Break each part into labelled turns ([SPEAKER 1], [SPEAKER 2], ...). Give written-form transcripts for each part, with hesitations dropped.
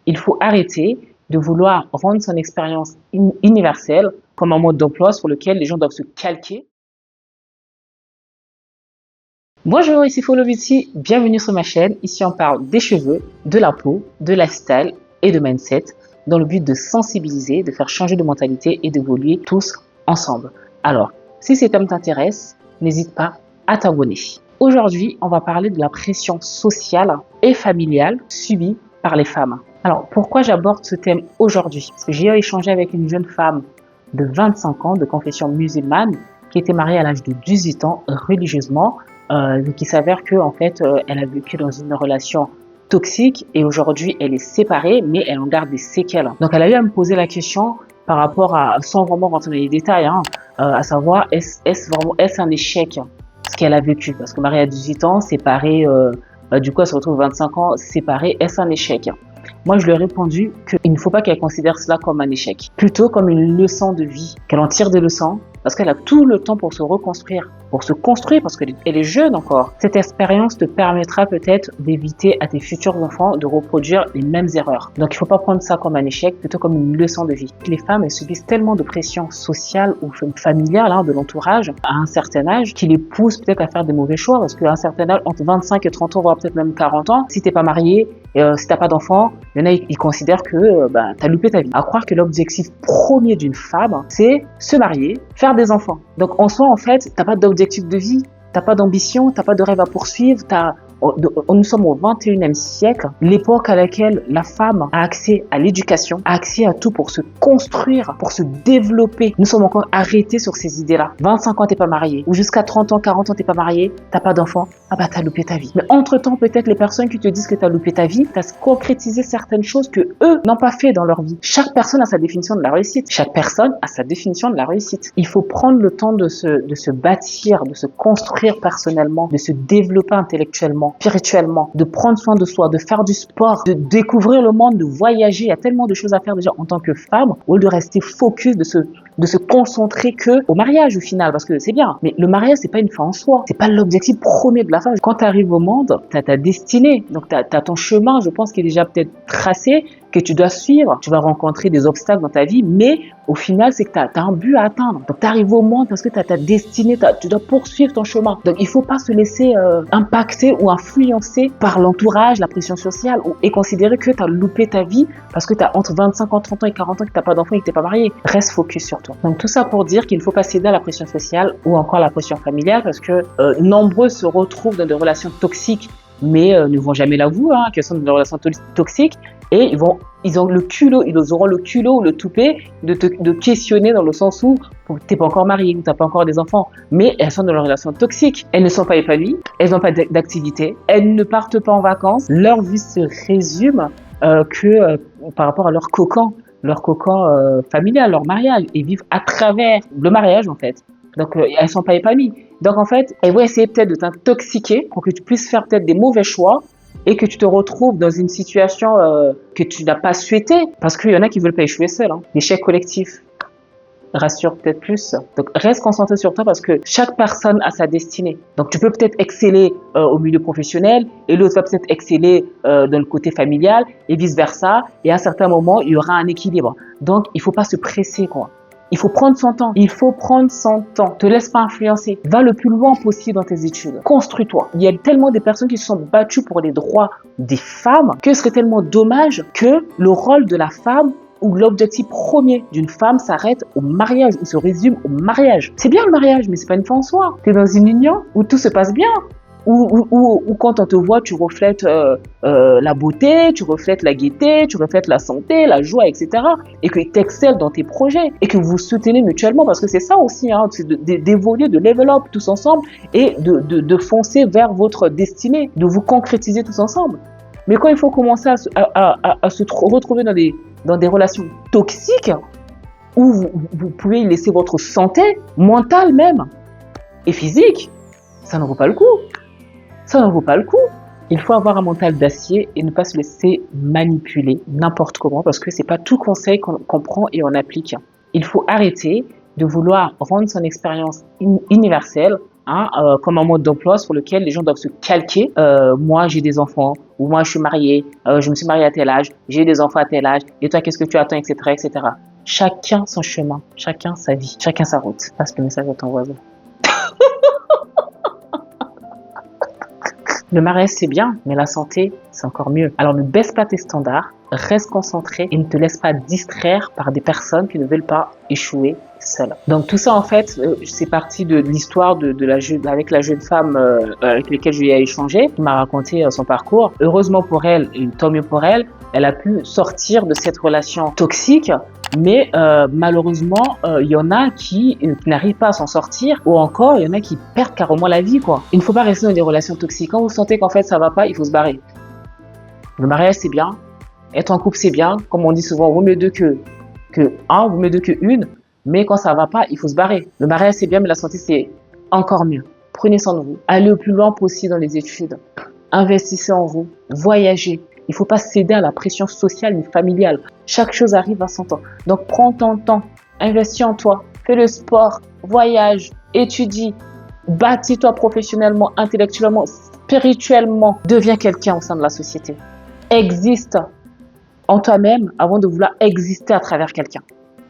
[SPEAKER 1] Il faut arrêter de vouloir rendre son expérience universelle comme un mode d'emploi sur lequel les gens doivent se calquer. Bonjour, ici Folovici, bienvenue sur ma chaîne. Ici, on parle des cheveux, de la peau, de lifestyle et de mindset dans le but de sensibiliser, de faire changer de mentalité et d'évoluer tous ensemble. Alors, si cet thème t'intéresse, n'hésite pas à t'abonner. Aujourd'hui, on va parler de la pression sociale et familiale subie par les femmes. Alors, pourquoi j'aborde ce thème aujourd'hui? Parce que j'ai échangé avec une jeune femme de 25 ans de confession musulmane qui était mariée à l'âge de 18 ans religieusement. Donc il s'avère que en fait, elle a vécu dans une relation toxique et aujourd'hui elle est séparée, mais elle en garde des séquelles. Donc elle a eu à me poser la question par rapport à, sans vraiment rentrer dans les détails, à savoir est-ce un échec ce qu'elle a vécu? Parce que mariée à 18 ans, séparée, du coup elle se retrouve 25 ans séparée, est-ce un échec? Moi, je lui ai répondu qu'il ne faut pas qu'elle considère cela comme un échec, plutôt comme une leçon de vie, qu'elle en tire des leçons, parce qu'elle a tout le temps pour se reconstruire, pour se construire, parce qu'elle est jeune encore. Cette expérience te permettra peut-être d'éviter à tes futurs enfants de reproduire les mêmes erreurs. Donc, il ne faut pas prendre ça comme un échec, plutôt comme une leçon de vie. Les femmes, elles subissent tellement de pression sociale ou familiale de l'entourage à un certain âge qui les pousse peut-être à faire des mauvais choix, parce qu'à un certain âge, entre 25 et 30 ans, voire peut-être même 40 ans, si t'es pas marié, si t'as pas d'enfant, il y en a, ils considèrent que t'as loupé ta vie. À croire que l'objectif premier d'une femme, c'est se marier, faire des enfants. Donc en soi, en fait, t'as pas d'objectif de vie, t'as pas d'ambition, t'as pas de rêve à poursuivre, nous sommes au 21e siècle, l'époque à laquelle la femme a accès à l'éducation, a accès à tout pour se construire, pour se développer. Nous sommes encore arrêtés sur ces idées-là. 25 ans, t'es pas marié. Ou jusqu'à 30 ans, 40 ans, t'es pas marié, t'as pas d'enfant. Ah bah, t'as loupé ta vie. Mais entre-temps, peut-être les personnes qui te disent que t'as loupé ta vie, t'as concrétisé certaines choses que eux n'ont pas fait dans leur vie. Chaque personne a sa définition de la réussite. Chaque personne a sa définition de la réussite. Il faut prendre le temps de se bâtir, de se construire personnellement, de se développer intellectuellement, spirituellement, de prendre soin de soi, de faire du sport, de découvrir le monde, de voyager. Il y a tellement de choses à faire déjà en tant que femme, au lieu de rester focus, de se concentrer que au mariage au final, parce que c'est bien. Mais le mariage, c'est pas une fin en soi. C'est pas l'objectif premier de la femme. Quand tu arrives au monde, t'as ta destinée. Donc t'as ton chemin, je pense, qui est déjà peut-être tracé, que tu dois suivre. Tu vas rencontrer des obstacles dans ta vie, mais au final, c'est que t'as un but à atteindre. Donc t'arrives au monde parce que t'as ta destinée, tu dois poursuivre ton chemin. Donc il faut pas se laisser impacter ou influencer par l'entourage, la pression sociale, et considérer que t'as loupé ta vie parce que t'as entre 25 ans, 30 ans et 40 ans que t'as pas d'enfant et que t'es pas marié. Reste focus sur toi. Donc tout ça pour dire qu'il ne faut pas céder à la pression sociale ou encore la pression familiale, parce que nombreux se retrouvent dans des relations toxiques, mais ne vont jamais l'avouer qu'elles sont dans des relations toxiques, et ils auront le culot ou le toupet de questionner, dans le sens où t'es pas encore marié ou t'as pas encore des enfants, mais elles sont dans des relations toxiques. Elles ne sont pas épanouies, elles n'ont pas d'activité, elles ne partent pas en vacances, leur vie se résume par rapport à leur cocon familial, leur mariage, et vivent à travers le mariage en fait. Donc elles sont pas épanouies. Donc en fait, elles vont essayer peut-être de t'intoxiquer pour que tu puisses faire peut-être des mauvais choix et que tu te retrouves dans une situation que tu n'as pas souhaité, parce qu'il y en a qui veulent pas échouer seuls. L'échec collectif rassure peut-être plus. Donc reste concentré sur toi, parce que chaque personne a sa destinée. Donc tu peux peut-être exceller au milieu professionnel et l'autre va peut-être exceller dans le côté familial et vice versa, et à un certain moment il y aura un équilibre. Donc il faut pas se presser quoi. Il faut prendre son temps. Il faut prendre son temps. Te laisse pas influencer. Va le plus loin possible dans tes études. Construis-toi. Il y a tellement de personnes qui se sont battues pour les droits des femmes que ce serait tellement dommage que le rôle de la femme ou l'objectif premier d'une femme s'arrête au mariage ou se résume au mariage. C'est bien le mariage, mais c'est pas une fin en soi. Tu es dans une union où tout se passe bien. Où quand on te voit, tu reflètes la beauté, tu reflètes la gaieté, tu reflètes la santé, la joie, etc. Et que tu excelles dans tes projets et que vous soutenez mutuellement, parce que c'est ça aussi, c'est d'évoluer, de level up tous ensemble et de foncer vers votre destinée, de vous concrétiser tous ensemble. Mais quand il faut commencer à se retrouver dans des relations toxiques, où vous pouvez laisser votre santé mentale même et physique, ça n'en vaut pas le coup. Ça n'en vaut pas le coup. Il faut avoir un mental d'acier et ne pas se laisser manipuler n'importe comment, parce que c'est pas tout conseil qu'on prend et on applique. Il faut arrêter de vouloir rendre son expérience universelle comme un mode d'emploi sur lequel les gens doivent se calquer. Moi, j'ai des enfants, ou moi, je suis mariée, je me suis mariée à tel âge, j'ai des enfants à tel âge, et toi, qu'est-ce que tu attends, etc., etc. Chacun son chemin, chacun sa vie, chacun sa route. Passe le message à ton voisin. Le mariage, c'est bien, mais la santé, c'est encore mieux. Alors ne baisse pas tes standards, reste concentré et ne te laisse pas distraire par des personnes qui ne veulent pas échouer seules. Donc tout ça, en fait, c'est parti de l'histoire avec la jeune femme avec laquelle je lui ai échangé, qui m'a raconté son parcours. Heureusement pour elle, et tant mieux pour elle, elle a pu sortir de cette relation toxique. Mais malheureusement, il y en a qui n'arrivent pas à s'en sortir, ou encore il y en a qui perdent carrément la vie, quoi. Il ne faut pas rester dans des relations toxiques. Quand vous sentez qu'en fait ça va pas, il faut se barrer. Le mariage, c'est bien, être en couple, c'est bien. Comme on dit souvent, vaut mieux deux que un, vaut mieux deux que une. Mais quand ça va pas, il faut se barrer. Le mariage, c'est bien, mais la santé, c'est encore mieux. Prenez soin de vous. Allez le plus loin possible dans les études. Investissez en vous. Voyagez. Il ne faut pas céder à la pression sociale ni familiale. Chaque chose arrive à son temps. Donc, prends ton temps. Investis en toi. Fais le sport. Voyage. Étudie. Bâtis-toi professionnellement, intellectuellement, spirituellement. Deviens quelqu'un au sein de la société. Existe en toi-même avant de vouloir exister à travers quelqu'un.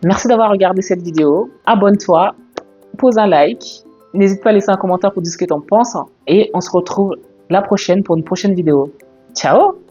[SPEAKER 1] Merci d'avoir regardé cette vidéo. Abonne-toi. Pose un like. N'hésite pas à laisser un commentaire pour dire ce que tu en penses. Et on se retrouve la prochaine pour une prochaine vidéo. Ciao!